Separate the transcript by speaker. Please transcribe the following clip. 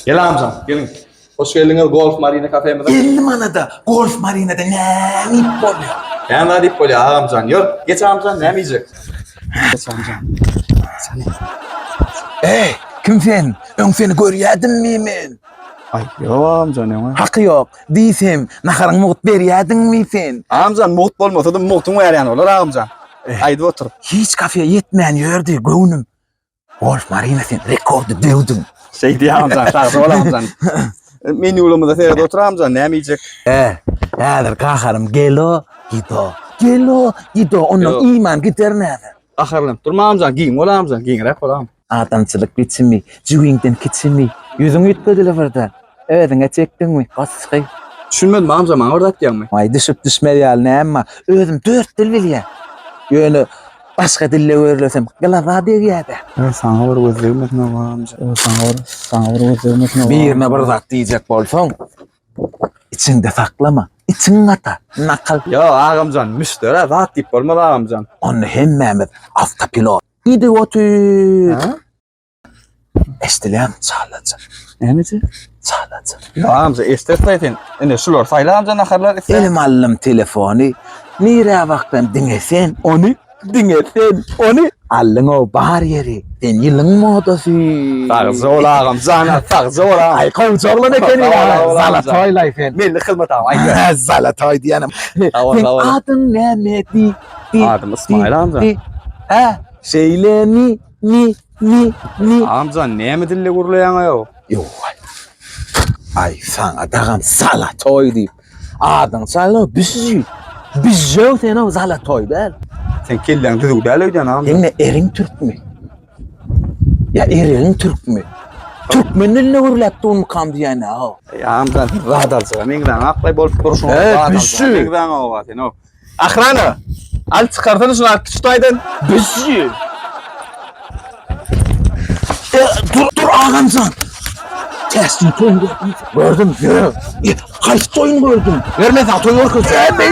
Speaker 1: Gel amcam, gelin. Hoş geldiniz Golf Marina kafemizde.
Speaker 2: Geldim anada. Golf marinada ne ip oluyor?
Speaker 1: Ben de deyip böyle amcan. Yor, geç amcan, ne yiyecek? Geç amcam.
Speaker 2: Hey, kim sen? Ön seni görüyordun mi men?
Speaker 1: Ay, yo amcan ne var?
Speaker 2: Hakkı yok. Diysem, nakarın muht beriyordun mi sen?
Speaker 1: Amcan muht bolmasa da muhtun var yani olur amcan. Haydi otur.
Speaker 2: Hiç kafeye yetmeyen yerde gönlüm. Golf marina sen rekordu dövdün.
Speaker 1: Şey diye amcan, sağ ol amcan. Menü yolumuzda seyret otur amcan, ne yiyecek?
Speaker 2: Yadır kakarım gelo gido. Gelo gido. Onun
Speaker 1: Yo.
Speaker 2: iman gider nedir?
Speaker 1: Akırlım. Durma amcan, giyin ol amcan, giyin rap ol amcan.
Speaker 2: Adamçılık biçimi, cüğünden kiçimi. Yüzün ütmediler burada. Ödüne çektin mi? Kasıkı.
Speaker 1: Düşünmedim amcam, bana orada diyen mi?
Speaker 2: Ay düşüp düşmeli ne ama özüm 4 dil biliyor. Yani başka dille öğrensem gılaza deriyede.
Speaker 1: Sana var gözlerim ne var amca? Sana var gözlerim ne var?
Speaker 2: Birine bir zat diyecek bolsan içinde saklama. İçin ata. Nakal.
Speaker 1: Ya ağamcan, müşteri rahat deyip olmalı ağamcan.
Speaker 2: Onu hemmemiz автопилот. Gidi otur.
Speaker 1: Ha?
Speaker 2: Estilen çalacak.
Speaker 1: Neyse?
Speaker 2: Çalacak.
Speaker 1: Ya ağamca, istersen, ne şular sayla amcan akarlar ise.
Speaker 2: Elim aldım telefonu. Nire baktan dinlesen onu. Dinlesen onu. Allın o bar yeri. Den yılın modası.
Speaker 1: Sağızı ol ağamcan, sağızı ol ağam.
Speaker 2: Ay kovçorla ne keni ya.
Speaker 1: Sağ ol,
Speaker 2: Zalatoy layfen.
Speaker 1: Melli kılmat ağam.
Speaker 2: Zalatoy diyenim.
Speaker 1: Tamam,
Speaker 2: Sen
Speaker 1: tamam.
Speaker 2: adın ne Mehdi?
Speaker 1: Adım İsmail amca.
Speaker 2: Ha? Şeyle ni.
Speaker 1: Amcan, ne mi dille kurulayan ya?
Speaker 2: Yok. Ay sana dağım Zalatoy deyip. Adın Zalatoy bizi. Biz yok sen o Zalatoy der.
Speaker 1: Sen kellen düdük değil öydün amca.
Speaker 2: Sen ne erin Türk mü? Ya erin Türk mü? Türkmenlerle uğurlattı onu kam diyene ha.
Speaker 1: Ya amcan, rahat alsana. Mengden aklay bolup duruşun.
Speaker 2: Evet,
Speaker 1: rahat
Speaker 2: bir
Speaker 1: alsana.
Speaker 2: sürü.
Speaker 1: Mengden o var sen o. Akranı. Al çıkartın şunu at tutaydın.
Speaker 2: Bizi. Dur ağamcan. Testin toyun gördüm. Gördüm. Kaç toyun gördüm. Vermez atoyu orkuz. Ben de